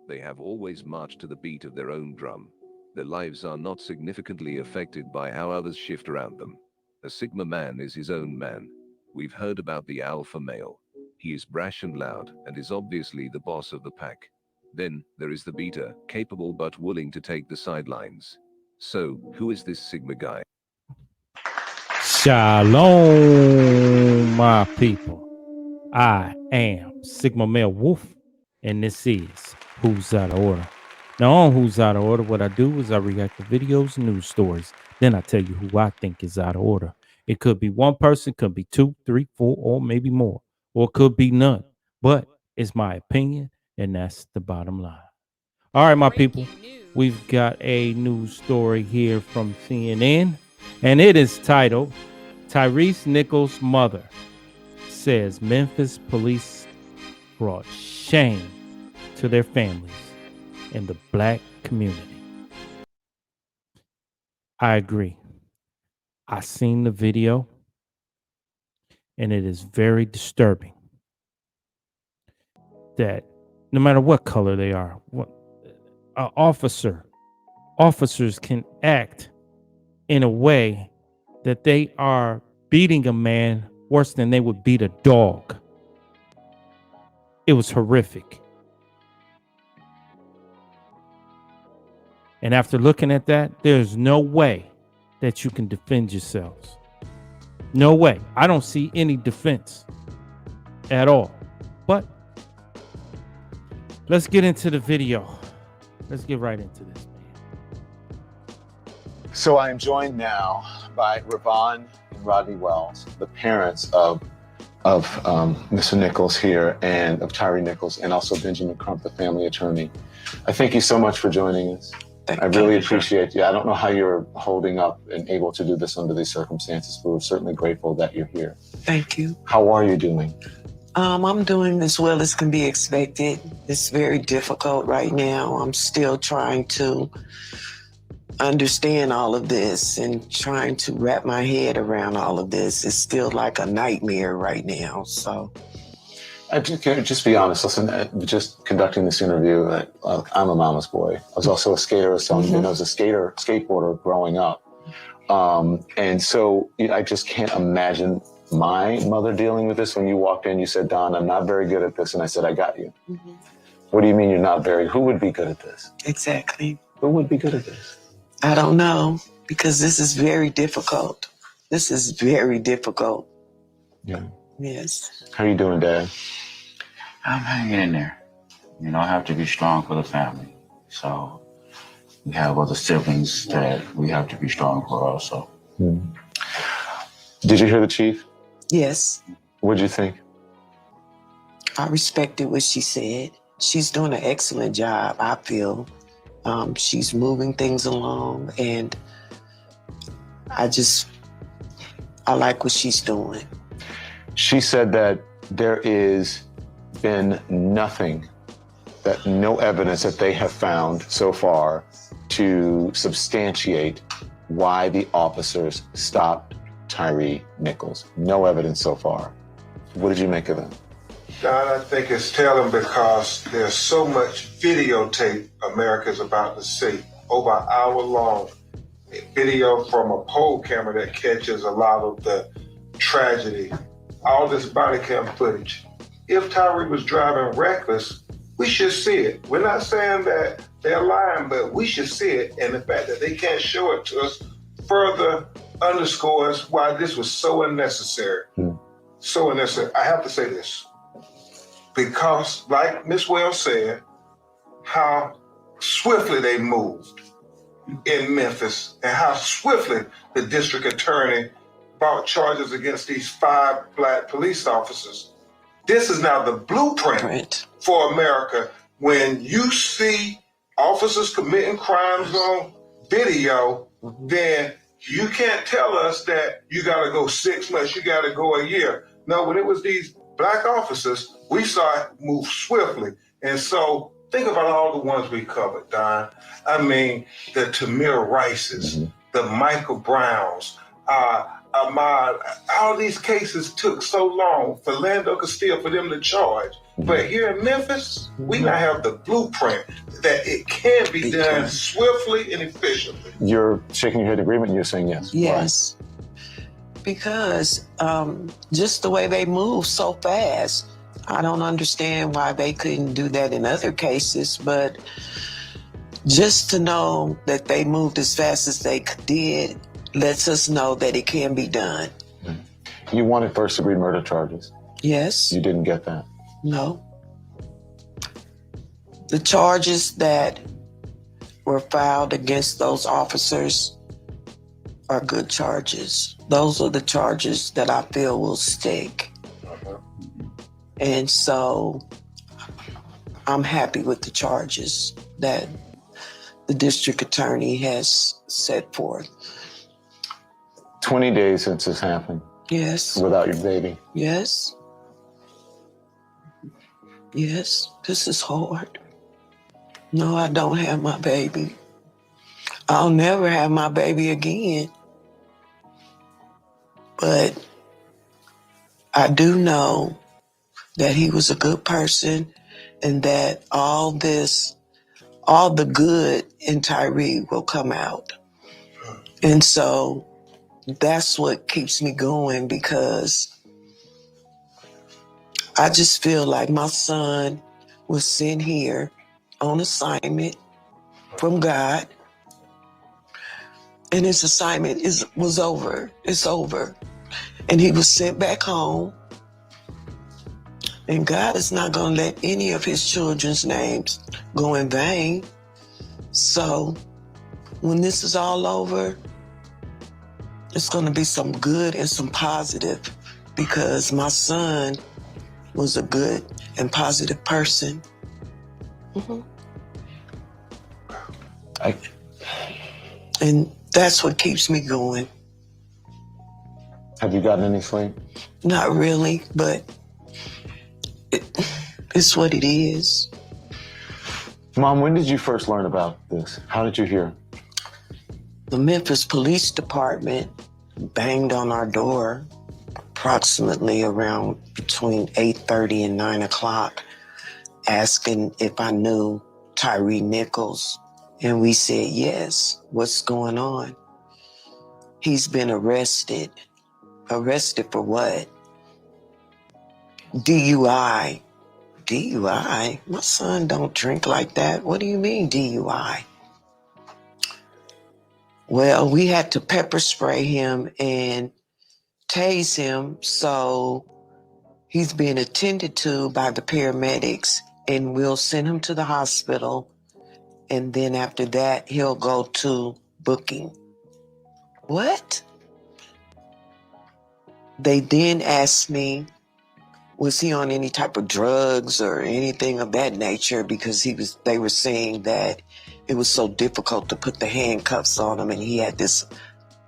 They have always marched to the beat of their own drum. Their lives are not significantly affected by how others shift around them. A Sigma man is his own man. We've heard about the alpha male. He is brash and loud and is obviously the boss of the pack. Then there is the beta, capable but willing to take the sidelines. So, who is this Sigma guy? Shalom, my people. I am Sigma Male Wolf, and this is Who's Out of Order. Now, on Who's Out of Order, what I do is I react to videos and news stories. Then I tell you who I think is out of order. It could be one person, could be two, three, four, or maybe more, or it could be none. But it's my opinion, and that's the bottom line. All right, my people, we've got a news story here from CNN, and it is titled Tyre Nichols' mother says Memphis police brought shame to their families and the black community. I agree. I seen the video, and it is very disturbing that no matter what color they are, what officers can act in a way that they are beating a man worse than they would beat a dog. It was horrific. And after looking at that, there's no way that you can defend yourselves. No way. I don't see any defense at all. But let's get into the video. Let's get right into this, man. So I am joined now by RowVaughn and Rodney Wells, the parents of Mr. Nichols here and of Tyre Nichols, and also Benjamin Crump, the family attorney. I thank you so much for joining us. I really appreciate you. I don't know how you're holding up and able to do this under these circumstances, but we're certainly grateful that you're here. Thank you. How are you doing? I'm doing as well as can be expected. It's very difficult right now. I'm still trying to understand all of this and trying to wrap my head around all of this. It's still like a nightmare right now, so. Just be honest, listen, just conducting this interview, I'm a mama's boy. I was also a skater, so I was a skateboarder growing up. And so I just can't imagine my mother dealing with this. When you walked in, you said, Don, I'm not very good at this. And I said, I got you. What do you mean you're not who would be good at this? Exactly. Who would be good at this? I don't know, because this is very difficult. This is very difficult. Yeah. Yes. How are you doing, Dad? I'm hanging in there. You know, I have to be strong for the family. So we have other siblings that we have to be strong for also. Did you hear the chief? Yes. What'd you think? I respected what she said. She's doing an excellent job, I feel. She's moving things along, and I like what she's doing. She said that there is been no evidence that they have found so far to substantiate why the officers stopped Tyre Nichols. No evidence so far. What did you make of that? Don, I think it's telling because there's so much videotape America's about to see, over an hour long video from a pole camera that catches a lot of the tragedy, all this body cam footage. If Tyre was driving reckless, we should see it. We're not saying that they're lying, but we should see it. And the fact that they can't show it to us further underscores why this was so unnecessary. So unnecessary. I have to say this, because like Ms. Wells said, how swiftly they moved in Memphis and how swiftly the district attorney brought charges against these 5 black police officers. This is now the blueprint for America. When you see officers committing crimes on video, then you can't tell us that you got to go 6 months, you got to go a year. No, when it was these black officers, we saw it move swiftly. And so think about all the ones we covered, Don. I mean, the Tamir Rices, the Michael Browns, Ahmad, all these cases took so long for Lando Castillo, for them to charge. But here in Memphis, we now have the blueprint that it can be done swiftly and efficiently. You're shaking your head in agreement. You're saying yes. Yes. Because just the way they move so fast, I don't understand why they couldn't do that in other cases, but just to know that they moved as fast as they did lets us know that it can be done. You wanted first-degree murder charges. Yes. You didn't get that. No. The charges that were filed against those officers are good charges. Those are the charges that I feel will stick. And so I'm happy with the charges that the district attorney has set forth. 20 days since this happened. Yes. Without your baby. Yes. Yes. This is hard. No, I don't have my baby. I'll never have my baby again. But I do know that he was a good person and that all the good in Tyre will come out. And so that's what keeps me going, because I just feel like my son was sent here on assignment from God, and his assignment was over. It's over. And he was sent back home. And God is not going to let any of his children's names go in vain. So when this is all over, it's going to be some good and some positive, because my son was a good and positive person. Mm-hmm. And that's what keeps me going. Have you gotten any sleep? Not really, but it's what it is. Mom, when did you first learn about this? How did you hear? The Memphis Police Department banged on our door approximately around between 8:30 and 9 o'clock, asking if I knew Tyre Nichols. And we said, yes. What's going on? He's been arrested. Arrested for what? DUI. DUI? My son don't drink like that. What do you mean DUI? Well, we had to pepper spray him and tase him, so he's being attended to by the paramedics, and we'll send him to the hospital, and then after that, he'll go to booking. What? They then asked me, was he on any type of drugs or anything of that nature? Because they were saying that it was so difficult to put the handcuffs on him, and he had this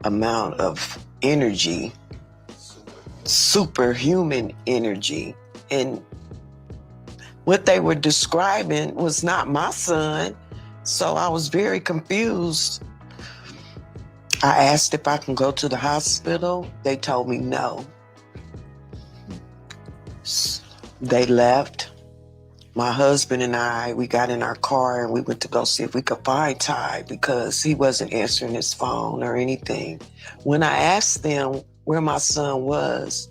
amount of energy, superhuman energy. And what they were describing was not my son. So I was very confused. I asked if I can go to the hospital. They told me no. They left. My husband and I, we got in our car and we went to go see if we could find Ty, because he wasn't answering his phone or anything. When I asked them where my son was,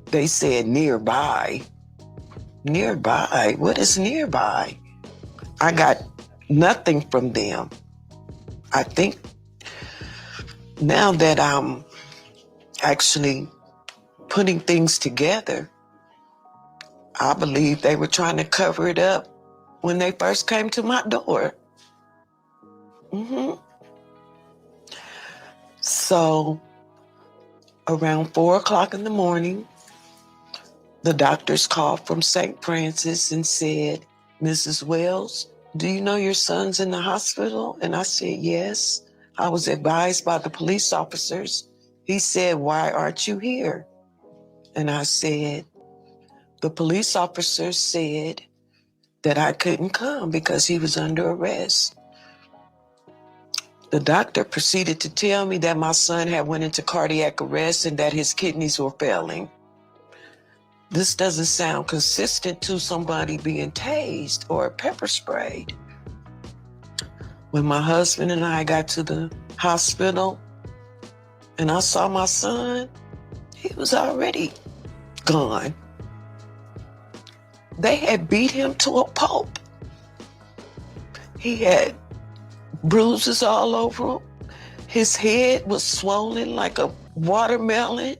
they said nearby. Nearby? What is nearby? I got nothing from them. I think now that I'm actually putting things together, I believe they were trying to cover it up when they first came to my door. Mm-hmm. So around 4 o'clock in the morning, the doctors called from St. Francis and said, Mrs. Wells, do you know your son's in the hospital? And I said, yes. I was advised by the police officers. He said, why aren't you here? And I said, the police officers said that I couldn't come because he was under arrest. The doctor proceeded to tell me that my son had went into cardiac arrest and that his kidneys were failing. This doesn't sound consistent to somebody being tased or pepper sprayed. When my husband and I got to the hospital and I saw my son, he was already gone. They had beat him to a pulp. He had bruises all over him. His head was swollen like a watermelon.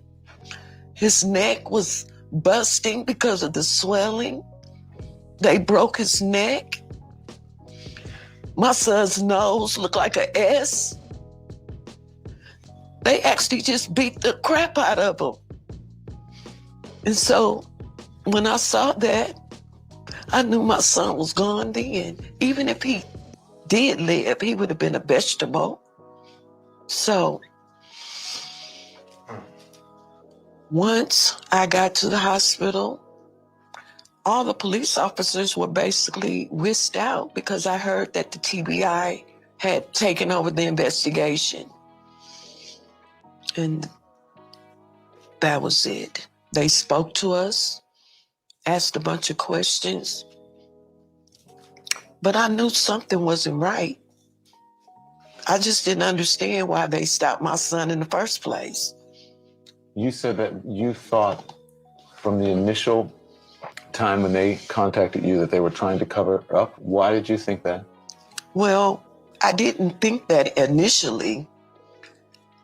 His neck was busting because of the swelling. They broke his neck. My son's nose looked like an S. They actually just beat the crap out of him. And so when I saw that, I knew my son was gone then. Even if he did live, he would have been a vegetable. So once I got to the hospital, all the police officers were basically whisked out because I heard that the TBI had taken over the investigation. And that was it. They spoke to us, asked a bunch of questions, but I knew something wasn't right. I just didn't understand why they stopped my son in the first place. You said that you thought from the initial time when they contacted you that they were trying to cover up. Why did you think that? Well, I didn't think that initially.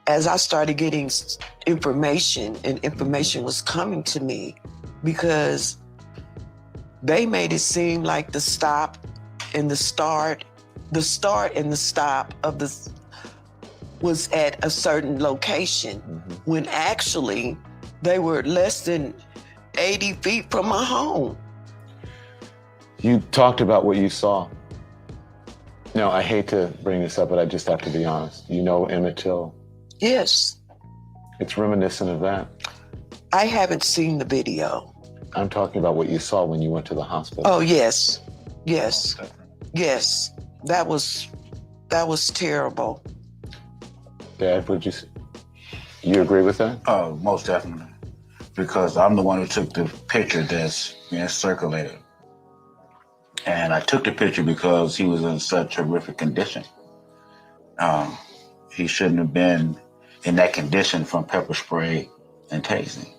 As I started getting information, and information was coming to me, because they made it seem like the stop and the start and the stop of the was at a certain location, when actually they were less than 80 feet from my home. You talked about what you saw. Now, I hate to bring this up, but I just have to be honest. You know Emmett Till? Yes. It's reminiscent of that. I haven't seen the video. I'm talking about what you saw when you went to the hospital. Oh, yes. Yes. Yes. That was terrible. Dad, would you say? You agree with that? Most definitely. Because I'm the one who took the picture that's being circulated. And I took the picture because he was in such horrific condition. He shouldn't have been in that condition from pepper spray and tasing.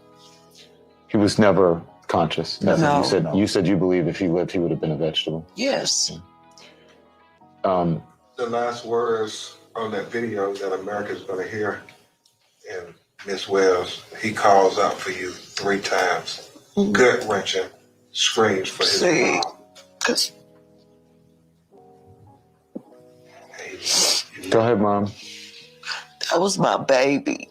He was never conscious. No. You said you believe if he lived, he would have been a vegetable. Yes. The last words on that video that America's going to hear, and Miss Wells, he calls out for you 3 times. Gut-wrenching screams for his mom. Cause Go ahead, Mom. that was my baby.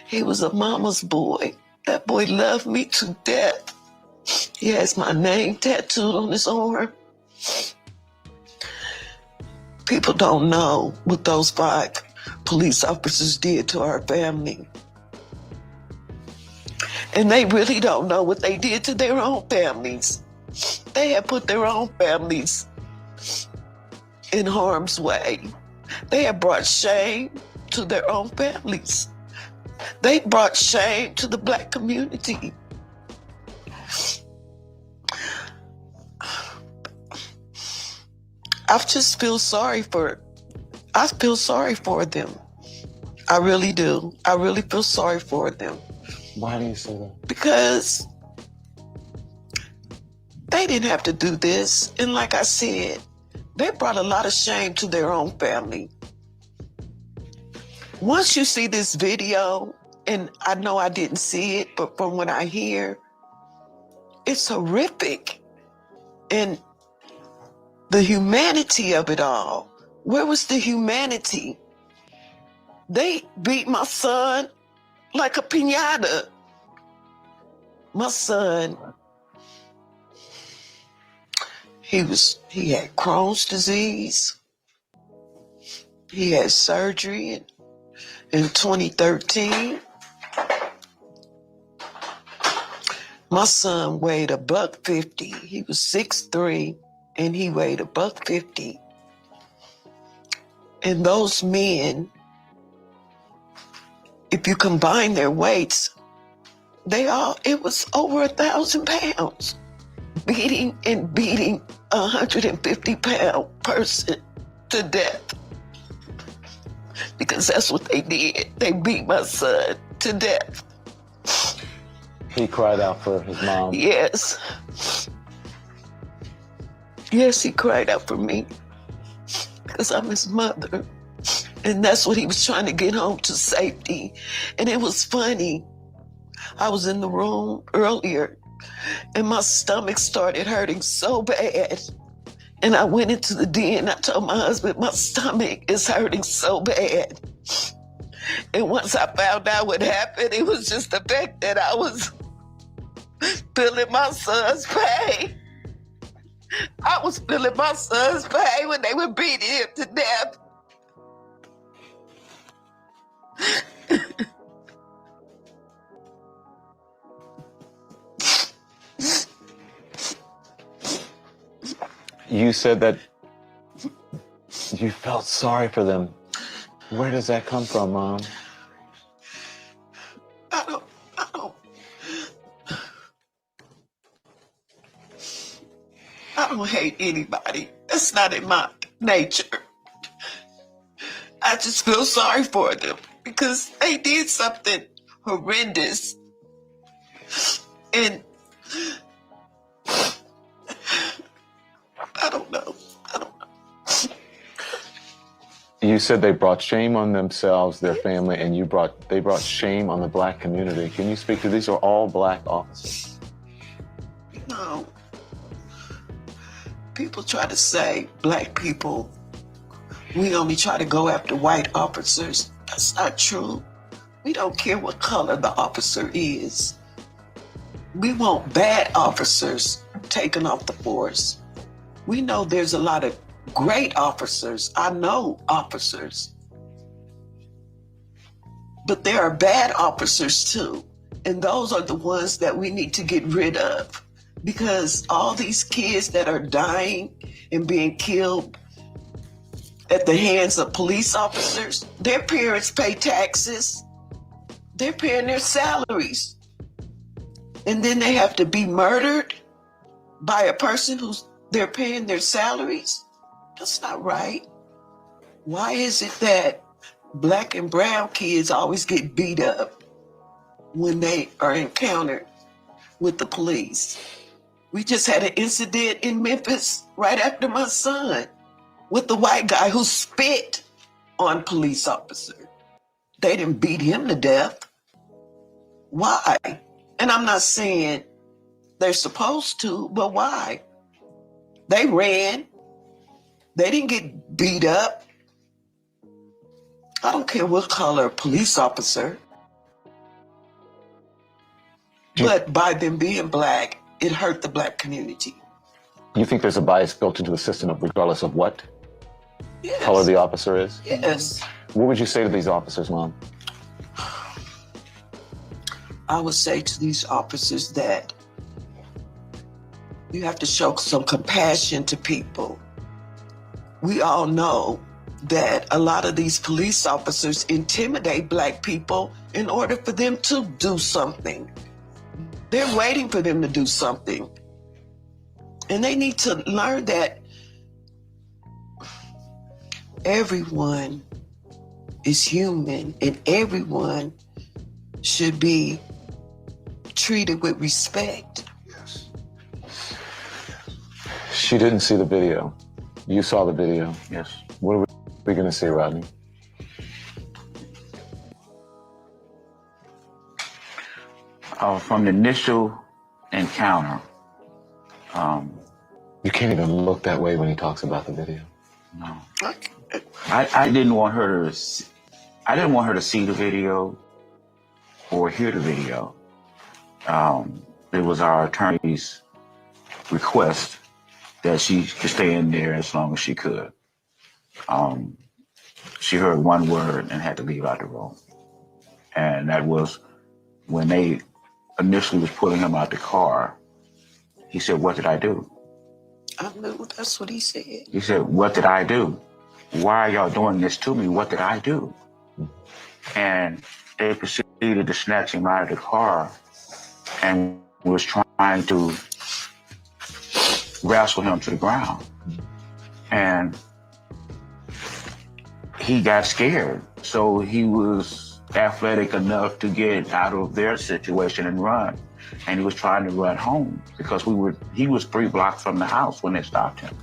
He was a mama's boy. That boy loved me to death. He has my name tattooed on his arm. People don't know what those 5 police officers did to our family. And they really don't know what they did to their own families. They had put their own families in harm's way. They had brought shame to their own families. They brought shame to the Black community. I just feel sorry for them. I really do. I really feel sorry for them. Why do you say that? Because they didn't have to do this. And like I said, they brought a lot of shame to their own family. Once you see this video, and I know I didn't see it, but from what I hear, it's horrific. And the humanity of it all. Where was the humanity? They beat my son like a piñata. My son, he had Crohn's disease. He had surgery in 2013. My son weighed $150. He was 6'3", and he weighed $150. And those men, if you combine their weights, it was over 1,000 pounds. Beating and beating a 150-pound person to death. Because that's what they did. They beat my son to death. He cried out for his mom. Yes. Yes, he cried out for me. Because I'm his mother. And that's what he was trying to get home to safety. And it was funny. I was in the room earlier and my stomach started hurting so bad. And I went into the den. I told my husband, my stomach is hurting so bad. And once I found out what happened, it was just the fact that I was feeling my son's pain. I was feeling my son's pain when they were beating him to death. You said that you felt sorry for them. Where does that come from, Mom? I don't hate anybody. That's not in my nature. I just feel sorry for them because they did something horrendous. And I don't know. You said they brought shame on themselves, their family, and they brought shame on the Black community. Can you speak to these? Are all Black officers? No. People try to say Black people, we only try to go after white officers. That's not true. We don't care what color the officer is. We want bad officers taken off the force. We know there's a lot of great officers. I know officers. But there are bad officers too. And those are the ones that we need to get rid of. Because all these kids that are dying and being killed at the hands of police officers, their parents pay taxes. They're paying their salaries. And then they have to be murdered by a person who's they're paying their salaries. That's not right. Why is it that Black and brown kids always get beat up when they are encountered with the police? We just had an incident in Memphis right after my son with the white guy who spit on police officer. They didn't beat him to death. Why? And I'm not saying they're supposed to, but why? They ran. They didn't get beat up. I don't care what color police officer. But by them being Black, it hurt the Black community. You think there's a bias built into the system regardless of what Yes. color the officer is? Yes. What would you say to these officers, Mom? I would say to these officers that you have to show some compassion to people. We all know that a lot of these police officers intimidate Black people in order for them to do something. They're waiting for them to do something. And they need to learn that everyone is human and everyone should be treated with respect. Yes. She didn't see the video. You saw the video. Yes. What are we going to see, Rodney? From the initial encounter, You can't even look that way when he talks about the video. no, I didn't want her to. I didn't want her to see the video or hear the video. It was our attorney's request that she could stay in there as long as she could. She heard one word and had to leave out the room. And that was when they initially was pulling him out the car. He said, "What did I do?" I knew that's what he said. He said, "What did I do? Why are y'all doing this to me? What did I do?" And they proceeded to snatch him out of the car and was trying to wrestle him to the ground. And he got scared. So he was athletic enough to get out of their situation and run. And he was trying to run home because he was 3 blocks from the house when they stopped him.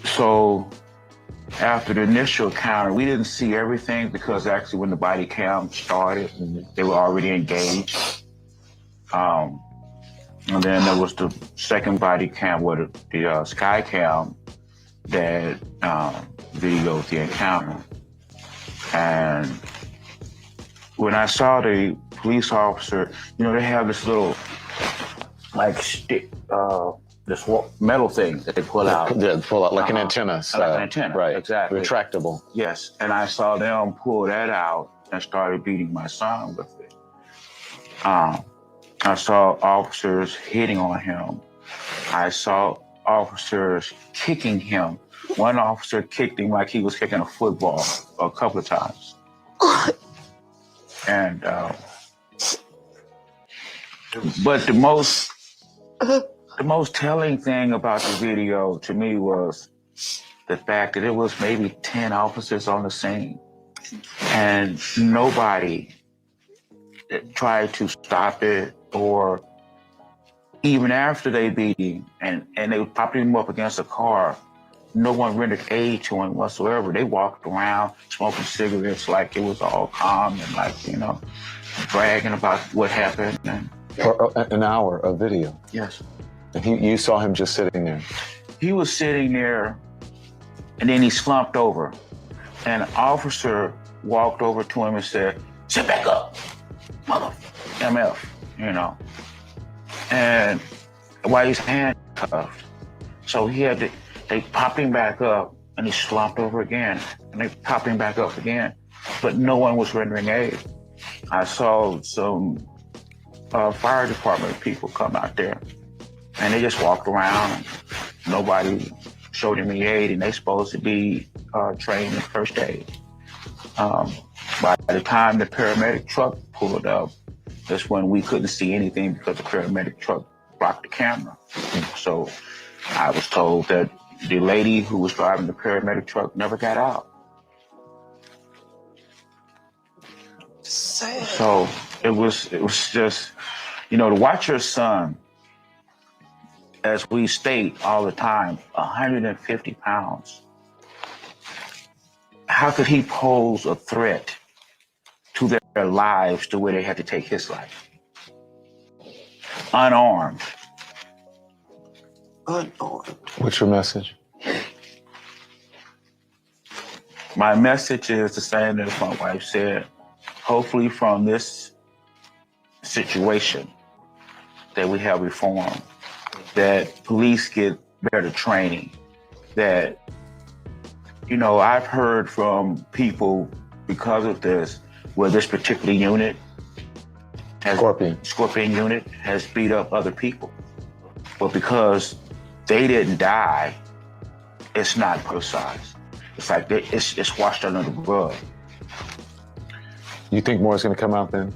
So after the initial encounter, we didn't see everything because actually when the body cam started, they were already engaged. And then there was the second body cam, or the sky cam that videoed the encounter. And when I saw the police officer, you know, they have this little like stick, this metal thing that they pull out. Yeah, pull out like an antenna. Like an antenna, right? Exactly. Retractable. Yes, and I saw them pull that out and started beating my son with it. I saw officers hitting on him. I saw officers kicking him. One officer kicked him like he was kicking a football a couple of times. And but the most telling thing about the video to me was the fact that it was maybe 10 officers on the scene, and nobody tried to stop it, or even after they beat him and they popped him up against a car, no one rendered aid to him whatsoever. They walked around smoking cigarettes like it was all calm and like, you know, bragging about what happened. And for an hour of video. Yes. And you saw him just sitting there. He was sitting there, and then he slumped over. And an officer walked over to him and said, "Sit back up, mother MF," you know. And while he's handcuffed. So they popped him back up, and he slumped over again. And they popped him back up again. But no one was rendering aid. I saw some fire department people come out there, and they just walked around. Nobody showed any aid, and they supposed to be trained in first aid. By the time the paramedic truck pulled up, that's when we couldn't see anything because the paramedic truck blocked the camera. So I was told that the lady who was driving the paramedic truck never got out. Sad. So it was just, you know, to watch your son, as we state all the time, 150 pounds. How could he pose a threat to their lives the way they had to take his life? Unarmed. Unarmed. What's your message? My message is the same as my wife said. Hopefully from this situation that we have reform, that police get better training, that, you know, I've heard from people because of this, where this particular unit, Scorpion unit, has beat up other people. But because they didn't die, it's not politicized. It's like it's washed under the rug. You think more is going to come out then?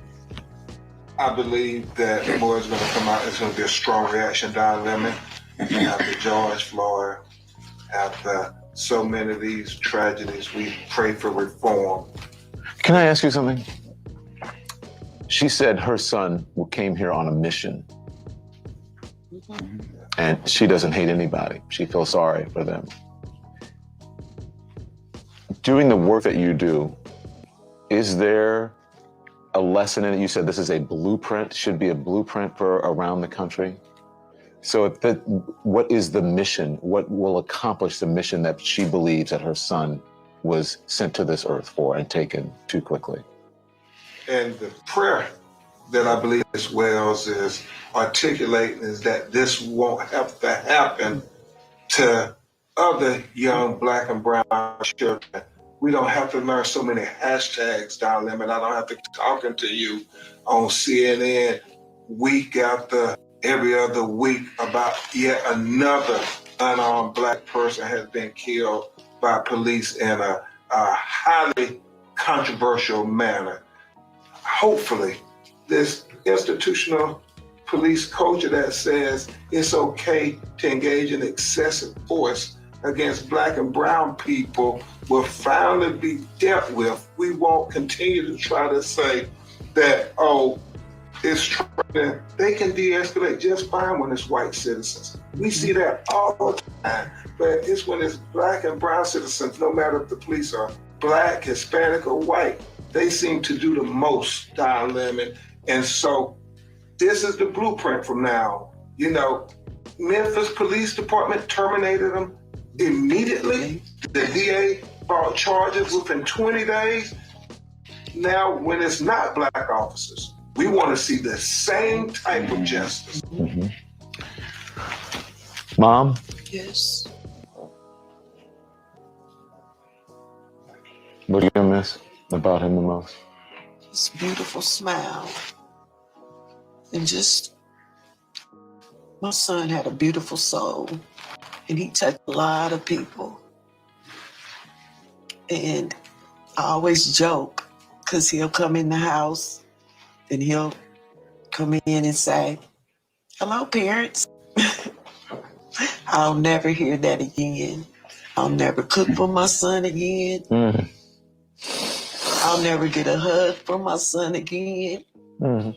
I believe that more is going to come out. It's going to be a strong reaction down limit after George Floyd, after so many of these tragedies. We pray for reform. Can I ask you something? She said her son came here on a mission. And she doesn't hate anybody. She feels sorry for them. Doing the work that you do, is there a lesson in it? You said this is a blueprint, should be a blueprint for around the country. So what is the mission? What will accomplish the mission that she believes that her son was sent to this earth for and taken too quickly? And the prayer that I believe Ms. Wells is articulating is that this won't have to happen to other young Black and brown children. We don't have to learn so many hashtags down limit. I don't have to be talking to you on CNN week after every other week about yet another unarmed Black person has been killed by police in a highly controversial manner. hopefully, this institutional police culture that says it's okay to engage in excessive force against Black and brown people will finally be dealt with. We won't continue to try to say that, oh, it's true. They can de-escalate just fine when it's white citizens. We see that all the time, but it's when it's Black and brown citizens, no matter if the police are Black, Hispanic, or white, they seem to do the most dial limit. And so this is the blueprint from now. You know, Memphis Police Department terminated them immediately. The DA brought charges within 20 days. Now, when it's not Black officers, we want to see the same type of justice. Mm-hmm. Mom? Yes. What do you miss about him the most? His beautiful smile. And just, my son had a beautiful soul. And he touched a lot of people. And I always joke, because he'll come in the house and he'll come in and say, "Hello, parents." I'll never hear that again. I'll never cook for my son again. Mm. I'll never get a hug from my son again. Mm.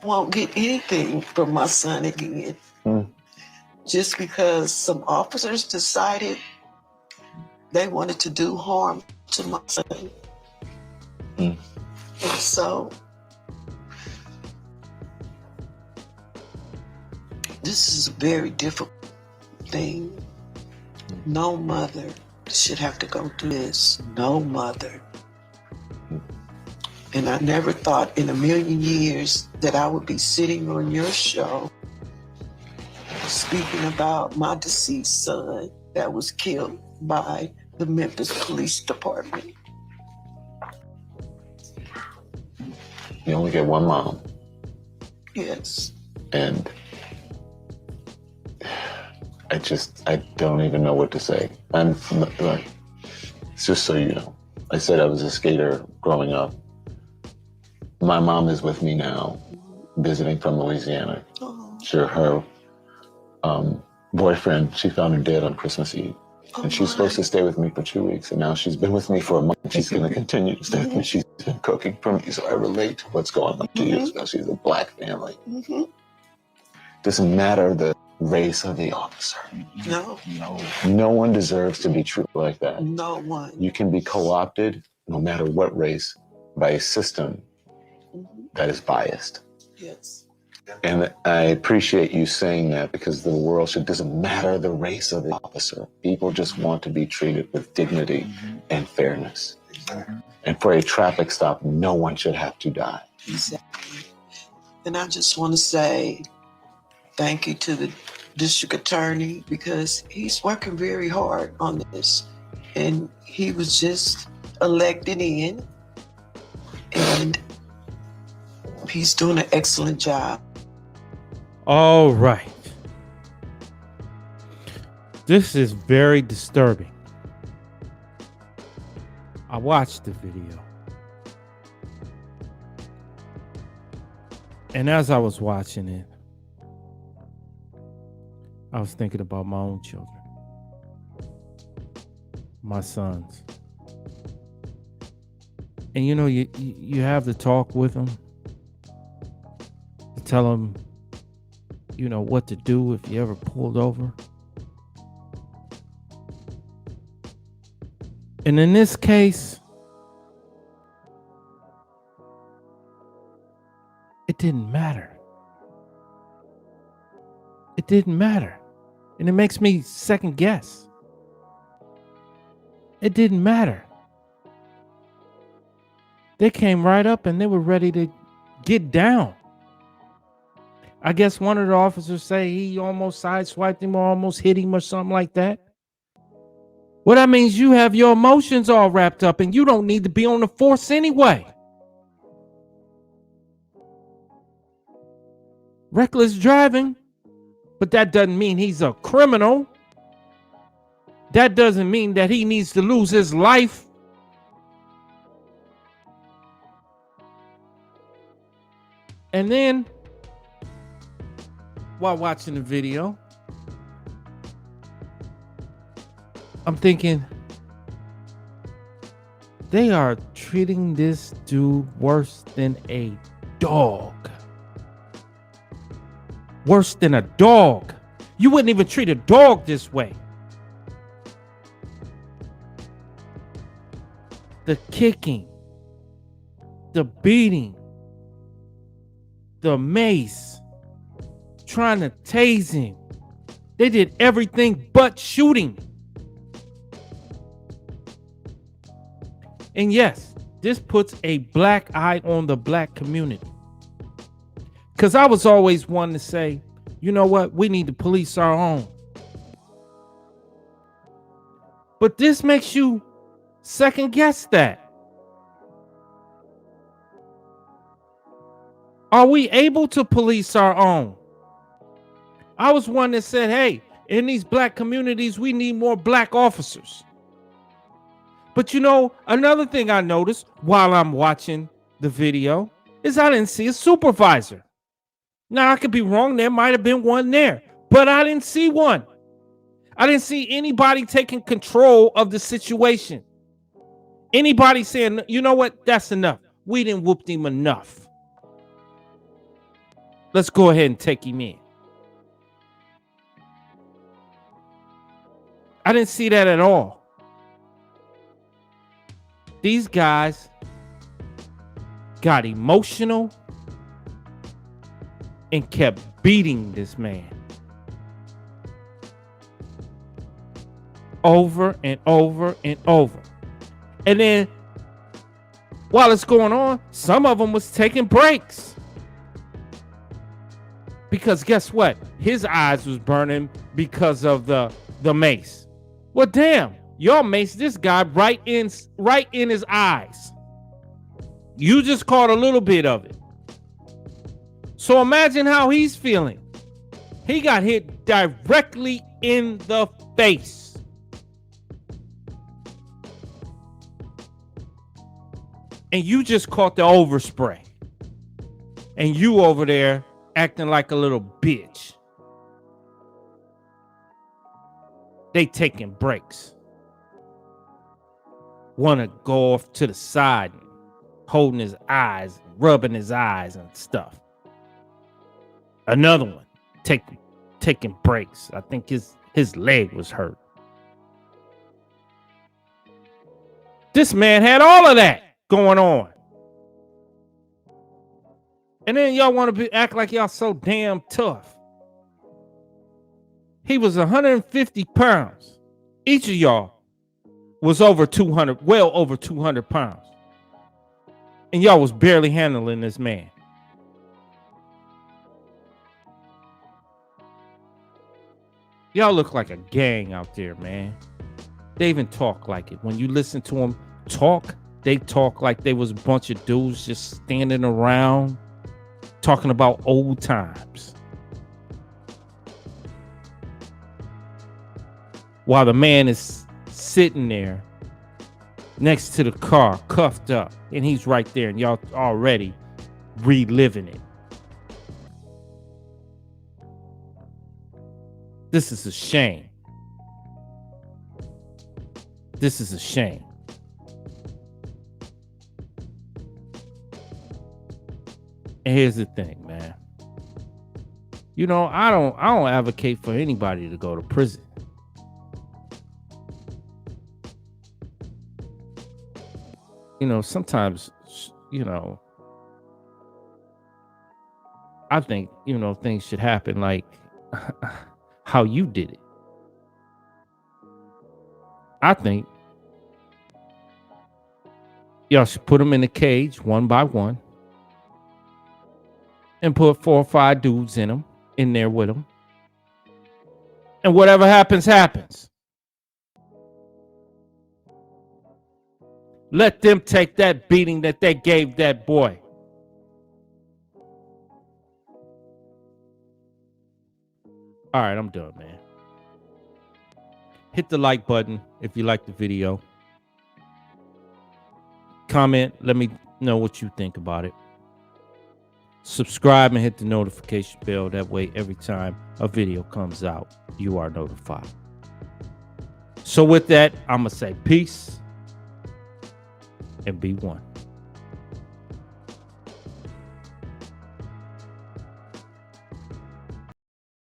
Won't get anything from my son again. Mm. Just because some officers decided they wanted to do harm to my son. Mm. And so, this is a very difficult thing. No mother should have to go through this. No mother. And I never thought in a million years that I would be sitting on your show speaking about my deceased son that was killed by the Memphis Police Department. You only get one mom. Yes. And I don't even know what to say. I'm like, just so you know, I said I was a skater growing up. My mom is with me now, visiting from Louisiana. Oh. Sure, her boyfriend, she found her dead on Christmas Eve. Oh, and she's supposed to stay with me for 2 weeks, and now she's been with me for a month. She's going to continue to stay with me. She's been cooking for me, so I relate to what's going on to you, especially the Black family. Mm-hmm. Doesn't matter the race of the officer. No. No one deserves to be treated like that. No one. You can be co-opted, no matter what race, by a system that is biased. Yes. And I appreciate you saying that, because the world doesn't matter the race of the officer. People just want to be treated with dignity and fairness. And for a traffic stop, no one should have to die. Exactly. And I just want to say thank you to the district attorney, because he's working very hard on this. And he was just elected in, and he's doing an excellent job. All right. This is very disturbing. I watched the video. And as I was watching it, I was thinking about my own children, my sons. And you know, you have to talk with them, to tell them, you know, what to do if you ever pulled over. And in this case, it didn't matter. It didn't matter. And it makes me second guess. It didn't matter. They came right up and they were ready to get down. I guess one of the officers say he almost sideswiped him or almost hit him or something like that. Well, that means you have your emotions all wrapped up and you don't need to be on the force anyway. Reckless driving, but that doesn't mean he's a criminal. That doesn't mean that he needs to lose his life. And then while watching the video, I'm thinking, they are treating this dude worse than a dog. Worse than a dog. You wouldn't even treat a dog this way. The kicking, the beating, the mace, trying to tase him. They did everything but shooting. And yes, this puts a black eye on the black community. Because I was always one to say, you know what? We need to police our own. But this makes you second guess that. Are we able to police our own? I was one that said, hey, in these black communities, we need more black officers. But you know, another thing I noticed while I'm watching the video is I didn't see a supervisor. Now, I could be wrong. There might have been one there, but I didn't see one. I didn't see anybody taking control of the situation. Anybody saying, you know what? That's enough. We didn't whoop him enough. Let's go ahead and take him in. I didn't see that at all. These guys got emotional and kept beating this man over and over and over. And then while it's going on, some of them was taking breaks. Because guess what? His eyes was burning because of the mace. Well, damn, y'all maced this guy right in his eyes. You just caught a little bit of it. So imagine how he's feeling. He got hit directly in the face. And you just caught the overspray. And you over there acting like a little bitch. They taking breaks. Want to go off to the side and holding his eyes, rubbing his eyes and stuff. Another one taking breaks. I think his leg was hurt. This man had all of that going on. And then y'all want to act like y'all so damn tough. He was 150 pounds. Each of y'all was over 200, well over 200 pounds. And y'all was barely handling this man. Y'all look like a gang out there, man. They even talk like it. When you listen to them talk, they talk like they was a bunch of dudes just standing around talking about old times. While the man is sitting there next to the car, cuffed up, and he's right there, and y'all already reliving it. This is a shame. This is a shame. And here's the thing, man. You know, I don't advocate for anybody to go to prison. You know, sometimes, you know, I think, you know, things should happen like how you did it. I think y'all should put them in a cage one by one and put 4 or 5 dudes in there with them. And whatever happens, happens. Let them take that beating that they gave that boy. All right, I'm done, man. Hit the like button if you like the video. Comment, let me know what you think about it. Subscribe and hit the notification bell. That way, every time a video comes out, you are notified. So with that, I'm going to say peace and be one.